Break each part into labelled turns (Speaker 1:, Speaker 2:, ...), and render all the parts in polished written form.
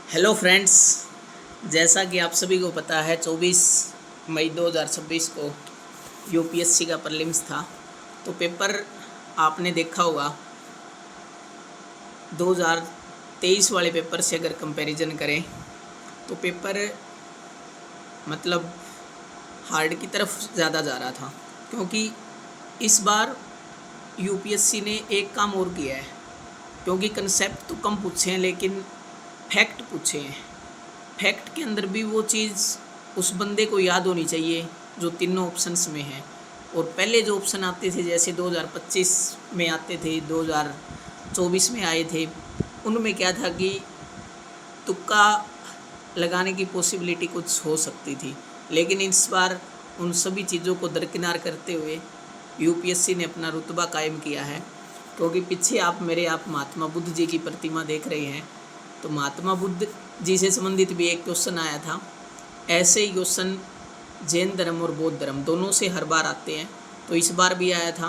Speaker 1: Hello friends, जैसा कि आप सभी को पता है 24 मई 2026 को यूपीएससी का प्रीलिम्स था। तो पेपर आपने देखा होगा। 2023 वाले पेपर से अगर कंपैरिजन करें तो पेपर मतलब हार्ड की तरफ ज़्यादा जा रहा था, क्योंकि इस बार यूपीएससी ने एक काम और किया है। क्योंकि कंसेप्ट तो कम पूछे हैं लेकिन फैक्ट पूछे हैं। फैक्ट के अंदर भी वो चीज़ उस बंदे को याद होनी चाहिए जो तीनों ऑप्शंस में है। और पहले जो ऑप्शन आते थे, जैसे 2025 में आते थे, 2024 में आए थे, उनमें क्या था कि तुक्का लगाने की पॉसिबिलिटी कुछ हो सकती थी। लेकिन इस बार उन सभी चीज़ों को दरकिनार करते हुए यूपीएससी ने अपना रुतबा कायम किया है। क्योंकि पीछे आप महात्मा बुद्ध जी की प्रतिमा देख रहे हैं, तो महात्मा बुद्ध जी से संबंधित भी एक क्वेश्चन आया था। ऐसे ही क्वेश्चन जैन धर्म और बौद्ध धर्म दोनों से हर बार आते हैं, तो इस बार भी आया था।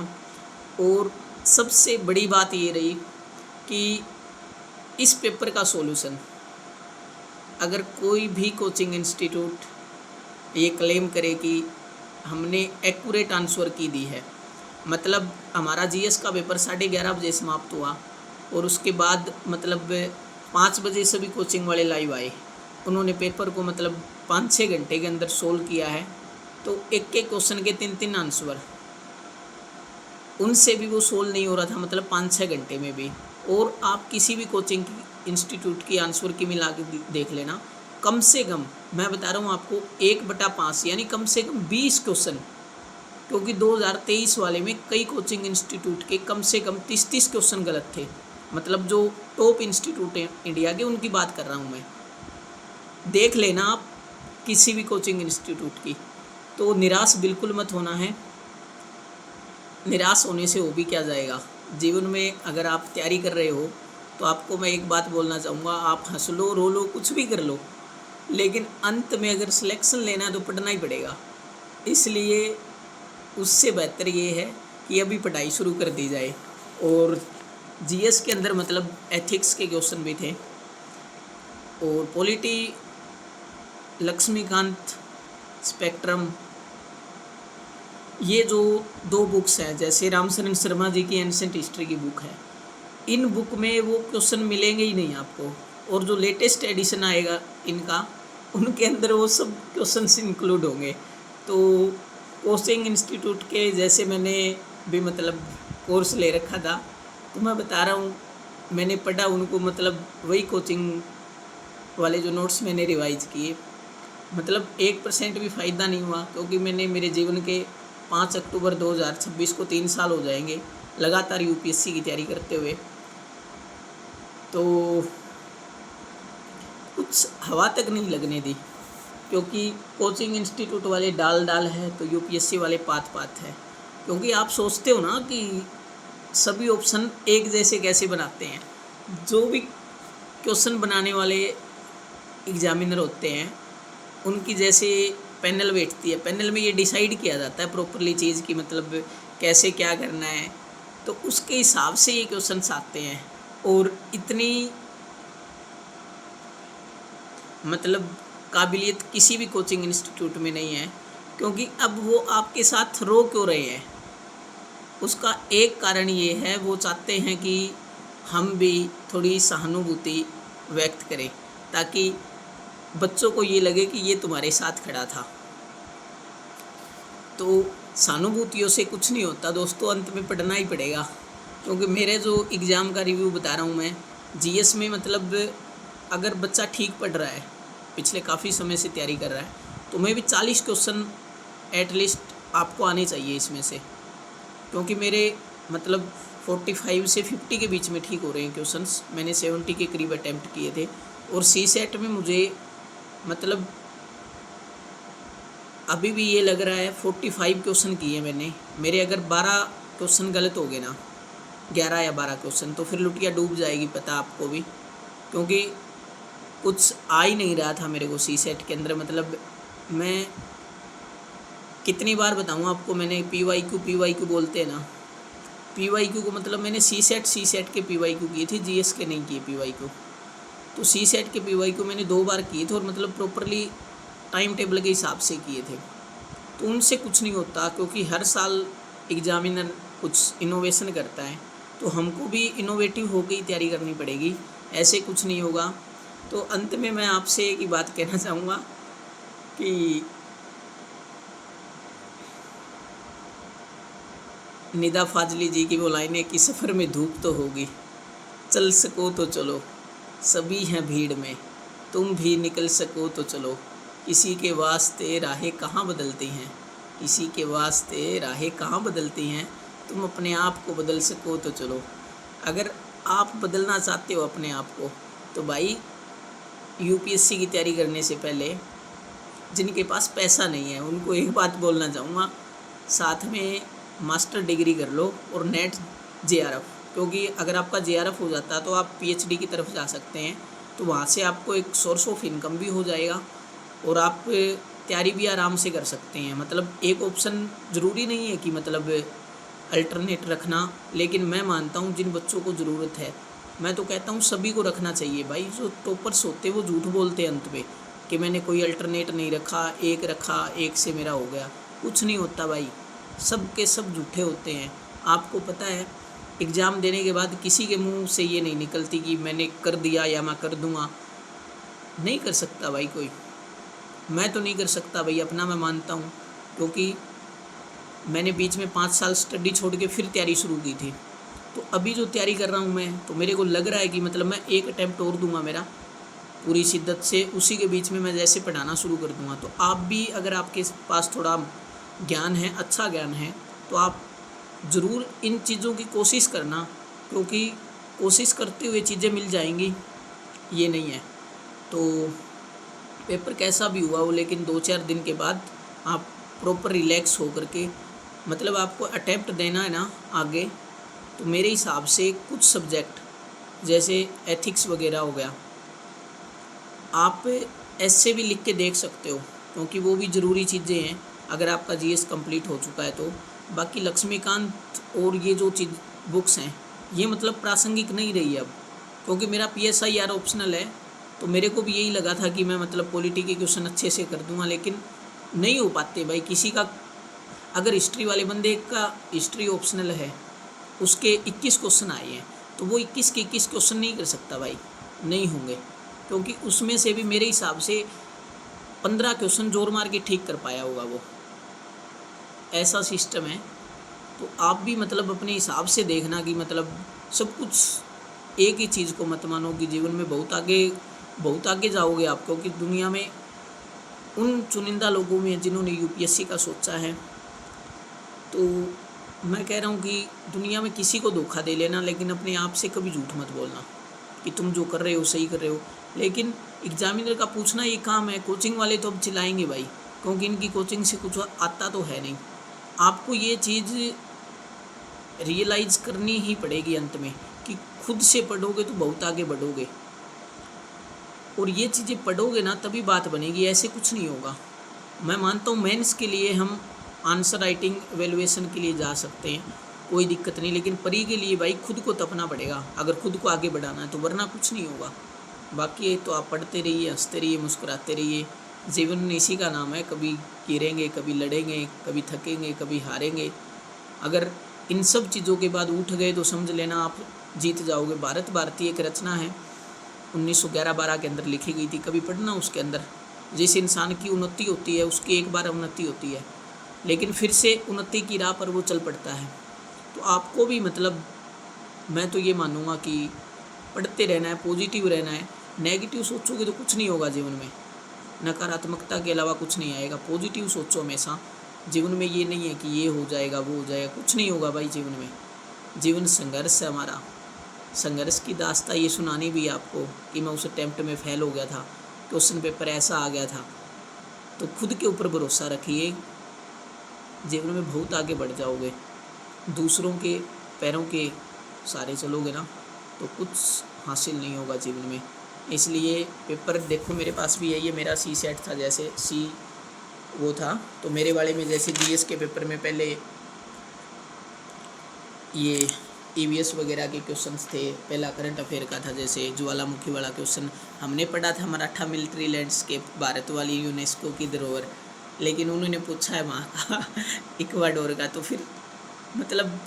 Speaker 1: और सबसे बड़ी बात ये रही कि इस पेपर का सॉल्यूशन, अगर कोई भी कोचिंग इंस्टीट्यूट ये क्लेम करे कि हमने एक्यूरेट आंसर की दी है, मतलब हमारा जीएस का पेपर 11:30 बजे समाप्त हुआ और उसके बाद 5 बजे सभी कोचिंग वाले लाइव आए। उन्होंने पेपर को 5-6 घंटे के अंदर सोल्व किया है। तो एक एक क्वेश्चन के 3-3 आंसर, उनसे भी वो सोल्व नहीं हो रहा था 5-6 घंटे में भी। और आप किसी भी कोचिंग इंस्टीट्यूट की आंसर की मिला के देख लेना, कम से कम मैं बता रहा हूँ आपको 1/5 यानी कम से कम 20 क्वेश्चन। क्योंकि 2023 वाले में कई कोचिंग इंस्टीट्यूट के कम से कम 30-30 क्वेश्चन गलत थे। जो टॉप इंस्टीट्यूट हैं इंडिया के, उनकी बात कर रहा हूँ मैं। देख लेना आप किसी भी कोचिंग इंस्टीट्यूट की। तो निराश बिल्कुल मत होना है। निराश होने से हो भी क्या जाएगा। जीवन में अगर आप तैयारी कर रहे हो तो आपको मैं एक बात बोलना चाहूँगा, आप हंस लो, रो लो, कुछ भी कर लो, लेकिन अंत में अगर सिलेक्शन लेना है तो पढ़ना ही पड़ेगा। इसलिए उससे बेहतर ये है कि अभी पढ़ाई शुरू कर दी जाए। और जीएस के अंदर एथिक्स के क्वेश्चन भी थे, और पॉलिटी लक्ष्मीकांत स्पेक्ट्रम, ये जो 2 बुक्स हैं, जैसे रामशरण शर्मा जी की एंसेंट हिस्ट्री की बुक है, इन बुक में वो क्वेश्चन मिलेंगे ही नहीं आपको। और जो लेटेस्ट एडिशन आएगा इनका, उनके अंदर वो सब क्वेश्चंस इंक्लूड होंगे। तो कोचिंग इंस्टीट्यूट के जैसे मैंने भी कोर्स ले रखा था, तो मैं बता रहा हूँ, मैंने पढ़ा उनको, वही कोचिंग वाले जो नोट्स मैंने रिवाइज किए। 1% भी फ़ायदा नहीं हुआ, क्योंकि मैंने मेरे जीवन के 5 अक्टूबर 2026 को 3 साल हो जाएंगे लगातार यूपीएससी की तैयारी करते हुए। तो कुछ हवा तक नहीं लगने दी, क्योंकि कोचिंग इंस्टीट्यूट वाले डाल डाल है तो यूपीएससी वाले पात पात है। क्योंकि आप सोचते हो ना कि सभी ऑप्शन एक जैसे कैसे बनाते हैं। जो भी क्वेश्चन बनाने वाले एग्जामिनर होते हैं, उनकी जैसे पैनल बैठती है, पैनल में ये डिसाइड किया जाता है प्रॉपरली चीज़ की कैसे क्या करना है, तो उसके हिसाब से ये क्वेश्चंस आते हैं। और इतनी काबिलियत किसी भी कोचिंग इंस्टीट्यूट में नहीं है। क्योंकि अब वो आपके साथ रो क्यों रहे हैं, उसका एक कारण ये है, वो चाहते हैं कि हम भी थोड़ी सहानुभूति व्यक्त करें, ताकि बच्चों को ये लगे कि ये तुम्हारे साथ खड़ा था। तो सहानुभूतियों से कुछ नहीं होता दोस्तों, अंत में पढ़ना ही पड़ेगा। क्योंकि मेरे जो एग्ज़ाम का रिव्यू बता रहा हूँ मैं, जीएस में अगर बच्चा ठीक पढ़ रहा है, पिछले काफ़ी समय से तैयारी कर रहा है, तो मैं भी 40 क्वेश्चन एटलीस्ट आपको आने चाहिए इसमें से। क्योंकि मेरे 45 से 50 के बीच में ठीक हो रहे हैं क्वेश्चंस। मैंने 70 के करीब अटैम्प्ट किए थे। और सी सेट में मुझे अभी भी ये लग रहा है 45 क्वेश्चन किए मैंने। मेरे अगर 12 क्वेश्चन गलत हो गए ना, 11 या 12 क्वेश्चन, तो फिर लुटिया डूब जाएगी, पता आपको भी। क्योंकि कुछ आ ही नहीं रहा था मेरे को सी सेट के अंदर। मैं कितनी बार बताऊँ आपको, मैंने पीवाईक्यू बोलते हैं ना, पीवाईक्यू को मैंने सी सेट के पीवाईक्यू किए थे, जीएस के नहीं किए पीवाईक्यू। तो सी सेट के पीवाई को मैंने 2 बार किए थे और मतलब प्रॉपरली टाइम टेबल के हिसाब से किए थे। तो उनसे कुछ नहीं होता, क्योंकि हर साल एग्जामिनर कुछ इनोवेशन करता है, तो हमको भी इनोवेटिव होकर ही तैयारी करनी पड़ेगी, ऐसे कुछ नहीं होगा। तो अंत में मैं आपसे एक ही बात कहना चाहूँगा कि निदा फाजली जी की वो लाइनें कि सफ़र में धूप तो होगी, चल सको तो चलो, सभी हैं भीड़ में, तुम भी निकल सको तो चलो, किसी के वास्ते राहें कहाँ बदलती हैं, किसी के वास्ते राहें कहाँ बदलती हैं, तुम अपने आप को बदल सको तो चलो। अगर आप बदलना चाहते हो अपने आप को, तो भाई यूपीएससी की तैयारी करने से पहले जिनके पास पैसा नहीं है उनको एक बात बोलना चाहूँगा, साथ में मास्टर डिग्री कर लो और नेट जेआरएफ, क्योंकि अगर आपका जेआरएफ हो जाता है तो आप पीएचडी की तरफ जा सकते हैं, तो वहाँ से आपको एक सोर्स ऑफ इनकम भी हो जाएगा और आप तैयारी भी आराम से कर सकते हैं। मतलब एक ऑप्शन ज़रूरी नहीं है कि मतलब अल्टरनेट रखना, लेकिन मैं मानता हूँ जिन बच्चों को ज़रूरत है, मैं तो कहता हूँ सभी को रखना चाहिए भाई। जो टॉपर्स होते वो झूठ बोलते हैं अंत में कि मैंने कोई अल्टरनेट नहीं रखा, एक रखा, एक से मेरा हो गया, कुछ नहीं होता भाई, सब के सब झूठे होते हैं। आपको पता है एग्ज़ाम देने के बाद किसी के मुंह से ये नहीं निकलती कि मैंने कर दिया या मैं कर दूंगा, नहीं कर सकता भाई कोई, मैं तो नहीं कर सकता भाई, अपना मैं मानता हूँ, क्योंकि मैंने बीच में 5 साल स्टडी छोड़ के फिर तैयारी शुरू की थी। तो अभी जो तैयारी कर रहा हूँ मैं, तो मेरे को लग रहा है कि मतलब मैं एक अटैम्प्ट और दूंगा मेरा पूरी शिद्दत से, उसी के बीच में मैं जैसे पढ़ाना शुरू कर दूंगा। तो आप भी अगर आपके पास थोड़ा ज्ञान है, अच्छा ज्ञान है, तो आप ज़रूर इन चीज़ों की कोशिश करना, क्योंकि कोशिश करते हुए चीज़ें मिल जाएंगी, ये नहीं है। तो पेपर कैसा भी हुआ हो, लेकिन 2-4 दिन के बाद आप प्रॉपर रिलैक्स हो करके, मतलब आपको अटैम्प्ट देना है ना आगे, तो मेरे हिसाब से कुछ सब्जेक्ट जैसे एथिक्स वगैरह हो गया, आप ऐसे भी लिख के देख सकते हो, क्योंकि वो भी ज़रूरी चीज़ें हैं अगर आपका जीएस कंप्लीट हो चुका है तो। बाकी लक्ष्मीकांत और ये जो चीज़ बुक्स हैं, ये मतलब प्रासंगिक नहीं रही अब, क्योंकि मेरा पीएसआईआर ऑप्शनल है, तो मेरे को भी यही लगा था कि मैं मतलब पॉलिटी के क्वेश्चन अच्छे से कर दूंगा, लेकिन नहीं हो पाते भाई। किसी का अगर हिस्ट्री वाले बंदे का हिस्ट्री ऑप्शनल है, उसके 21 क्वेश्चन आए हैं, तो वो 21 के 21 क्वेश्चन नहीं कर सकता भाई, नहीं होंगे, क्योंकि उसमें से भी मेरे हिसाब से 15 क्वेश्चन जोर मार के ठीक कर पाया होगा वो, ऐसा सिस्टम है। तो आप भी मतलब अपने हिसाब से देखना कि मतलब सब कुछ एक ही चीज़ को मत मानो कि जीवन में बहुत आगे जाओगे आप, क्योंकि दुनिया में उन चुनिंदा लोगों में जिन्होंने यूपीएससी का सोचा है। तो मैं कह रहा हूँ कि दुनिया में किसी को धोखा दे लेना, लेकिन अपने आप से कभी झूठ मत बोलना कि तुम जो कर रहे हो सही कर रहे हो। लेकिन एग्जामिनर का पूछना ये काम है, कोचिंग वाले तो अब चिल्लाएंगे भाई, क्योंकि इनकी कोचिंग से कुछ आता तो है नहीं। आपको ये चीज़ रियलाइज़ करनी ही पड़ेगी अंत में कि खुद से पढ़ोगे तो बहुत आगे बढ़ोगे, और ये चीज़ें पढ़ोगे ना तभी बात बनेगी, ऐसे कुछ नहीं होगा। मैं मानता हूँ मेंस के लिए हम आंसर राइटिंग एवेलुएशन के लिए जा सकते हैं, कोई दिक्कत नहीं, लेकिन परी के लिए भाई खुद को तपना पड़ेगा अगर खुद को आगे बढ़ाना है, तो वरना कुछ नहीं होगा। बाकी तो आप पढ़ते रहिए, हंसते रहिए, मुस्कुराते रहिए, जीवन में इसी का नाम है, कभी गिरेंगे, कभी लड़ेंगे, कभी थकेंगे, कभी हारेंगे। अगर इन सब चीज़ों के बाद उठ गए तो समझ लेना आप जीत जाओगे। भारत भारती एक रचना है 1911-12 के अंदर लिखी गई थी, कभी पढ़ना उसके अंदर। जिस इंसान की उन्नति होती है उसकी एक बार उन्नति होती है, लेकिन फिर से उन्नति की राह पर वो चल पड़ता है। तो आपको भी मतलब मैं तो ये मानूंगा कि पढ़ते रहना है, पॉजिटिव रहना है। नेगेटिव सोचोगे तो कुछ नहीं होगा जीवन में, नकारात्मकता के अलावा कुछ नहीं आएगा। पॉजिटिव सोचो हमेशा, जीवन में ये नहीं है कि ये हो जाएगा वो हो जाएगा, कुछ नहीं होगा भाई जीवन में। जीवन संघर्ष है हमारा, संघर्ष की दास्तां ये सुनानी भी आपको कि मैं उस अटेम्प्ट में फेल हो गया था, क्वेश्चन पेपर ऐसा आ गया था। तो खुद के ऊपर भरोसा रखिए, जीवन में बहुत आगे बढ़ जाओगे। दूसरों के पैरों के सहारे चलोगे ना तो कुछ हासिल नहीं होगा जीवन में। इसलिए पेपर देखो मेरे पास भी है, ये मेरा सी सेट था, जैसे सी वो था, तो मेरे वाले में जैसे जीएस के पेपर में पहले ये ईवीएस वगैरह के क्वेश्चंस थे। पहला करंट अफेयर का था, जैसे ज्वालामुखी वाला क्वेश्चन हमने पढ़ा था, मराठा मिलिट्री लैंडस्केप, भारत वाली यूनेस्को की धरोहर, लेकिन उन्होंने पूछा है वहाँ का इक्वाडोर का। तो फिर मतलब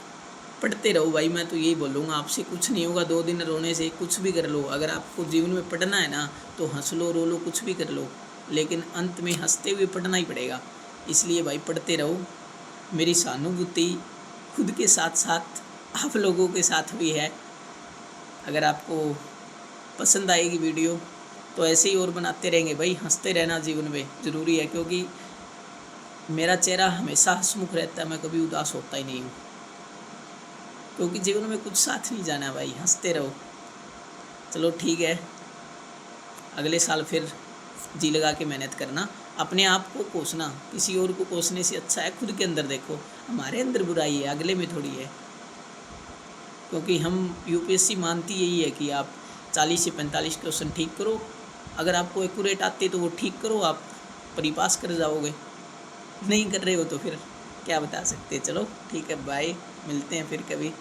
Speaker 1: पढ़ते रहो भाई, मैं तो यही बोलूँगा आपसे, कुछ नहीं होगा 2 दिन रोने से, कुछ भी कर लो। अगर आपको जीवन में पढ़ना है ना तो हंस लो, रो लो, कुछ भी कर लो, लेकिन अंत में हंसते हुए पढ़ना ही पड़ेगा। इसलिए भाई पढ़ते रहो। मेरी सहानुभूति खुद के साथ साथ आप लोगों के साथ भी है। अगर आपको पसंद आएगी वीडियो तो ऐसे ही और बनाते रहेंगे भाई। हंसते रहना जीवन में ज़रूरी है, क्योंकि मेरा चेहरा हमेशा हंसमुख रहता है, मैं कभी उदास होता ही नहीं हूँ, क्योंकि जीवन में कुछ साथ नहीं जाना भाई, हंसते रहो। चलो ठीक है, अगले साल फिर जी लगा के मेहनत करना, अपने आप को कोसना, किसी और को कोसने से अच्छा है खुद के अंदर देखो। हमारे अंदर बुराई है, अगले में थोड़ी है। क्योंकि हम यूपीएससी मानती यही है कि आप 40 से 45 क्वेश्चन ठीक करो, अगर आपको एक्यूरेट आते तो वो ठीक करो, आप परिपास कर जाओगे। नहीं कर रहे हो तो फिर क्या बता सकते। चलो ठीक है, बाय, मिलते हैं फिर कभी।